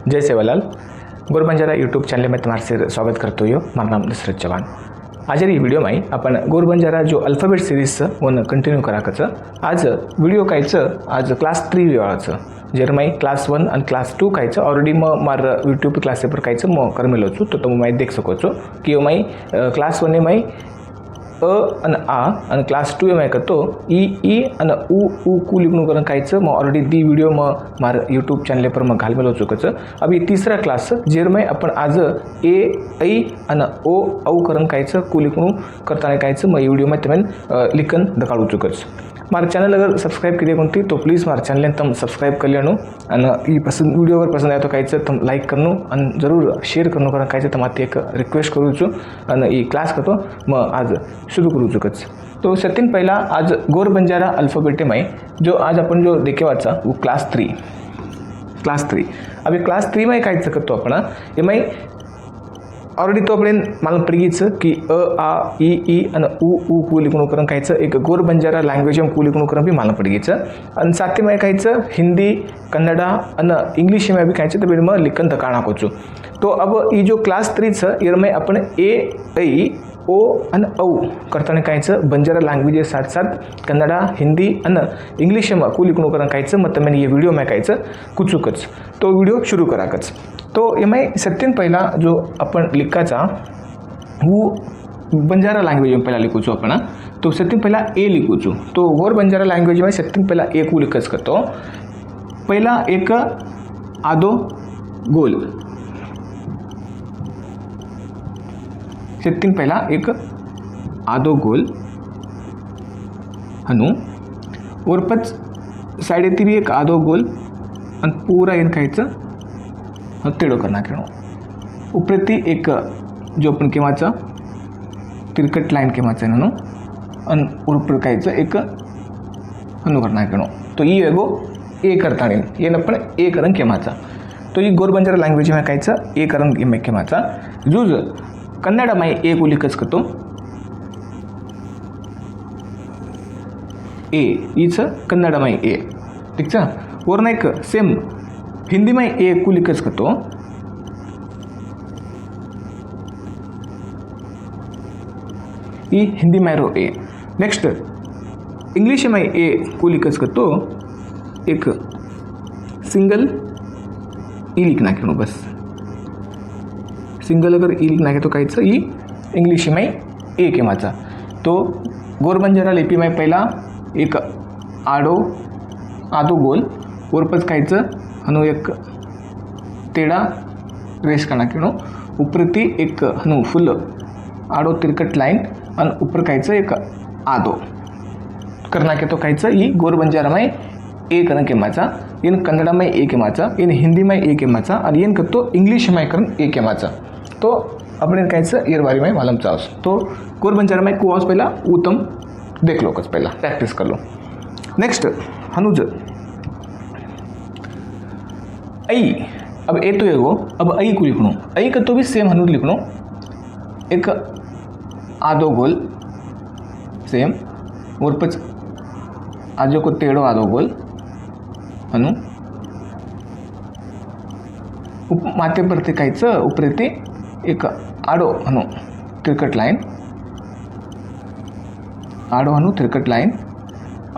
जय Sevalal Gor Banjara YouTube channel में तुम्हारे से स्वागत करते हो। मारा नाम नुसरत चौहान। आज वीडियो में अपन गोरबंजारा जो अल्फाबेट सीरीज वन कंटिन्यू कराच। आज वीडियो कायच आज क्लास 3 वेळाचं जर मैं क्लास 1 और क्लास 2 कायच ऑलरेडी मार यूट्यूब क्लास पर कायच करमेलो छू तो मैं देख सको छो कि मैं क्लास 1 में अ અને आ અને क्लास 2 में करतो ई અને उ कु लिखणं करून कायचं मैं ऑलरेडी दी वीडियो में मार यूट्यूब चैनल पर मैं घालमेलो चुकच। अभी तीसरा क्लास जेर में अपन आज ए ऐ અને ओ औ करून कायचं कु लिखणं करताना कायचं मैं वीडियो में तमें लिखन दखाड़ू चुकच। मार चैनल अगर सब्सक्राइब करिए कोणती तो प्लीज़ मार चैनल तम सब्सक्राइब कर लेनो आणि ई पसंद वीडियो अगर पसंद आया तो कायचं तम लाइक करनो आणि जरूर शेयर करनो कारण कायचं तमाती एक रिक्वेस्ट करू छु आणि ई क्लास करतो मैं आज शुरू करू चुकच। तो सत्यन पहला आज गोरबंजारा अल्फाबेट में जो आज अपन जो देखे वाचा वो क्लास 3। अभी क्लास 3 में कायचं करतो आपण एम ऑलरेडी तो आपण मला पडगीच की अ आ ई आणि उ कु लिखणं करून कायचं एक गोरबंजारा लैंग्वेज में कु लिखणं करून भी मला पडगीच आणि साथ में कायचं हिंदी कन्नड़ा आणि इंग्लिश में भी कायचं तो मैं लिखन दकाना को तो अब ये जो क्लास 3 छ ये में अपन ए ऐ ओ आणि औ करताना कायचं बंजारा लैंग्वेज साथ साथ कन्नड़ा हिंदी आणि इंग्लिश में कु लिखणं करून कायचं मत मैंने ये वीडियो में कायचं कुचुकच तो वीडियो शुरू कराकच। तो एम सत्यन पहला जो अपन लिखाचा वो बंजारा लैंग्वेज में पहला लिखू छो अपन तो सत्यन पहला ए लिखू छू तो गोर बंजारा लैंग्वेज में सत्यन पहला ए को लिखच करतो। पहला एक आदो गोल सत्यन पहला एक आदो गोल हनु और पच साइड भी एक आदो गोल और पूरा इन खायचं तेड़ो करना खेळो उपरती एक जो अपन केव्हाचा तिरकट लाइन केव्हाचा है नो अन ऊपर कायचं एक हनु करना खेळो तो ये एगो ए करतानी ये अपन ए करन केव्हाचा तो ये गोरबंजारा लैंग्वेज में कायचं ए करन केव्हाचा जूज कन्नड़ में ए को लिखच करतो ए इच कन्नड़ में ए ठीक है और ना एक सेम हिंदी में ए को लिखच करतो ये हिंदी में रो ए नेक्स्ट इंग्लिश में ए को लिखच करतो एक सिंगल ई लिखना क्यों बस सिंगल अगर ई लिखना है तो कायचं ई इंग्लिश में ए के माचा तो गोरबंजारा लिपि में पहला एक आदो गोल वरपच कायचं हनु एक तेड़ा रेस करना क्यों उपरती एक हनु फुल आडो तिरकट लाइन और ऊपर कायचं एक आदो करना के तो कायचं ये गोरबंजारा में ए करन के माचा इन कन्नड़ा में ए के माचा इन हिंदी में ए के माचा और इन करतो इंग्लिश में करन ए के माचा तो अपने कायचं ईयर बारी में मालूम चावस तो गोरबंजारा में कुआस पहला उत्तम देख लो कुछ पहला प्रैक्टिस कर लो। नेक्स्ट हनुज ऐ अब ए तो एगो अब ऐ को लिखणो ऐ का तो भी सेम हनु लिखणो एक आदो गोल सेम और पच आजो को तेड़ो आदो गोल हनु माथे परते कायचं उपरती एक आडो हनु तिरकट लाइन आडो हनु तिरकट लाइन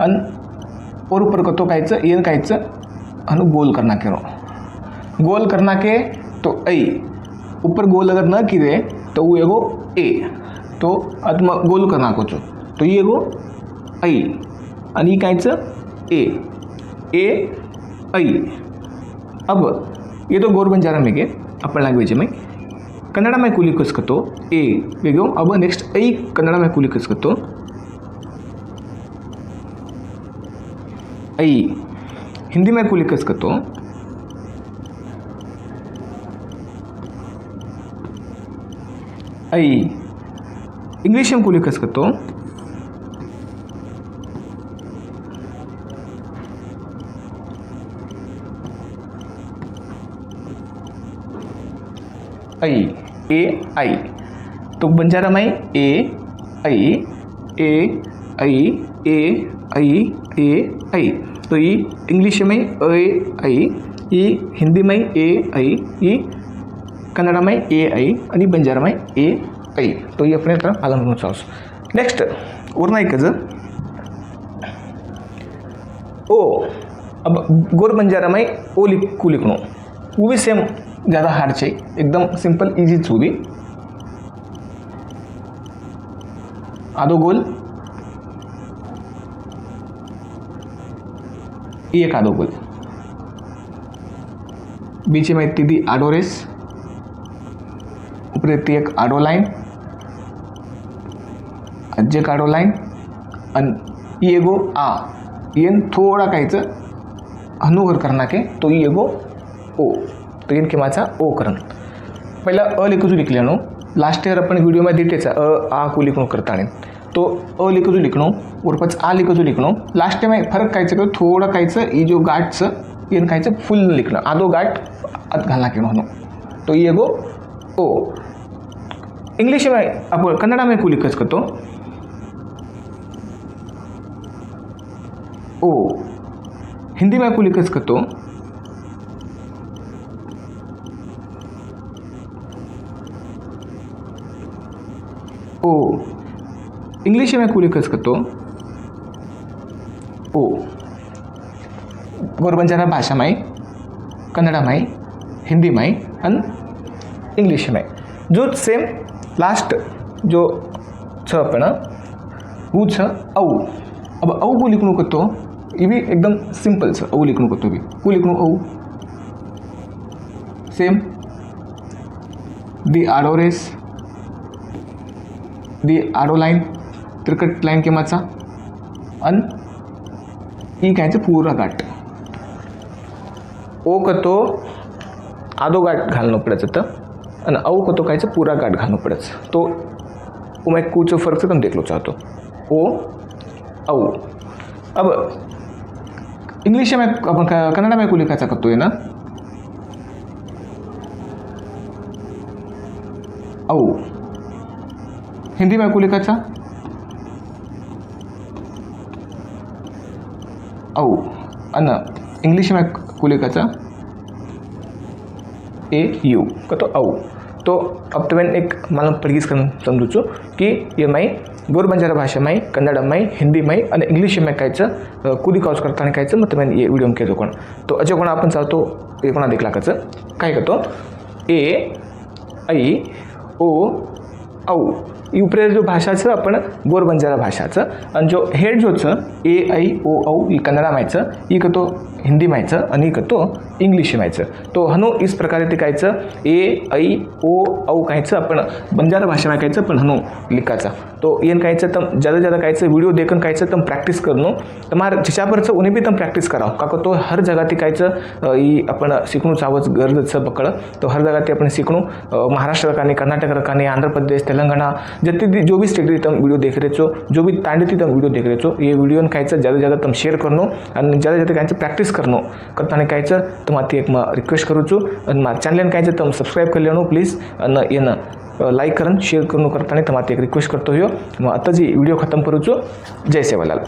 अन और ऊपर कतो कायचं येन कायचं हनु गोल करना के गोल करना के तो ऐ ऊपर गोल अगर न किए तो वो एगो ए तो अब गोल करना को तो ये एगो ऐ आणि कायचं ए ऐ अब ये तो गोरबंजारा में के अपन लैंग्वेज में कन्नड़ा में कुली कस करतो ए वेगो अब नेक्स्ट ऐ कन्नड़ा में कुली कस करतो ऐ हिंदी में कुली कस करतो ऐ इंग्लिश में कुली कस करतो ऐ तो बंजारा में ए ऐ तो ये इंग्लिश में ऐ ई हिंदी में ए आई, ई कन्नड़ में ए आई आणि बंजारा में ए आई. तो ये अपने तरह आलम चावस. नेक्स्ट वरना एक ओ. अब गोर बंजारा में ओ लिखनो वो भी सेम ज़्यादा हार्ड चाहिए, एकदम सिंपल इजी वो भी. आदो गोल एक आदो गोल, बीच में तीदी आडो रेस, ऊपर एक आडो लाइन, अज्जे आडो लाइन आणि एगो आ येन थोड़ा कायचं हनुवर करना के तो एगो ओ. तो येन केमाचा ओ करण. पहिला अ लिखजू लिखल्यानो लास्ट ईयर आपण व्हिडिओ मध्ये डिटेल्स आ को लिखणो करताने तो अ लिखजू लिखणो उरपच आ लिखजू लिखणो. लास्ट टाइम फरक कायचं की थोडं कायचं ई जो गाठचं येन कायचं फुल लिखणं आदो गाठ आत घालना के म्हणून तो एगो ओ. इंग्लिश में आपण कन्नड में को लिखच करतो ओ. हिंदी में को लिखच करतो ओ. इंग्लिश में को लिखच करतो ओ. गोर बंजारा भाषा में, कन्नड़ में, हिंदी में और इंग्लिश में जो सेम लास्ट जो छ अपन वो छ औ. अब औ को लिखणो करतो ये भी एकदम सिंपल छ. औ लिखणो करतो भी को लिखणो औ सेम दी आडो रेस, दी आडो लाइन तिरकट लाइन के माचा अन ई कायचं पूरा गाठ. ओ करतो आदो गाठ घालणं पडायचं तर आणि औ करतो कायचं पूरा गाठ घालणं पडायचं. तो मैं कुछ फर्क से तुम देख लो चाहतो ओ औ. अब इंग्लिश में अपन कन्नड़ में को लिखायचा करतो आहे ना औ. हिंदी में को लिखायचा औ आणि इंग्लिश में को लिखायचा ए यू करतो औ. तो अब तो मैंने एक मालूम प्रैक्टिस कर समझू कि ये मैं गोर बंजारा भाषा में, कन्नड़ में, हिंदी में और इंग्लिश में कायचं कुदी कॉज करता कायचं मग मैं ये वीडियो में केलं कोण. तो अजय कोणा आपण चालतो हे कोणा देखला काचं काय करतो ए आई ओ औ. ऊपर जो भाषाचं आपण गोर बंजारा भाषाचं आणि जो हेड जोच ए आई ओ औ ई कन्नडा मायचं, ई करतो हिंदी मायचं आणि करतो इंग्लिश मायचं. तो हनो इस प्रकारे ते कायचं ए आई ओ औ कायचं आपण बंजारा भाषा में कायचं पण हनो लिखाचा. तो येन कायचं तम ज़्यादा कायचं वीडियो देखन कायचं तम प्रैक्टिस करनो तमार जिच्या परचं उन्हें भी तम प्रैक्टिस कराओ का तो हर जगह ती कायचं ई आपण शिकणू चावच गरजेचं पकड. तो हर जगह ती आपण शिकणू महाराष्ट्र रकानी, कर्नाटक रकानी, आंध्र प्रदेश, तेलंगाना जितनी जो भी स्टेट तम वीडियो देख रहे छो, जो भी तांडती तम वीडियो देख रहे छो, ये वीडियो कायचं ज़्यादा तम शेयर करनो आणि ज़्यादा कायचं प्रैक्टिस करनो करताना कायचं तुम्हाला एक रिक्वेस्ट करू छो. आणि माझ्या चॅनल कायचं तम सबस्क्राइब कर लेनो प्लीज आणि येणं लाइक करन शेयर करून करताना तुम्हाला एक रिक्वेस्ट करतो. मग आता जी व्हिडिओ खतम करू छो. जय सेवालाल.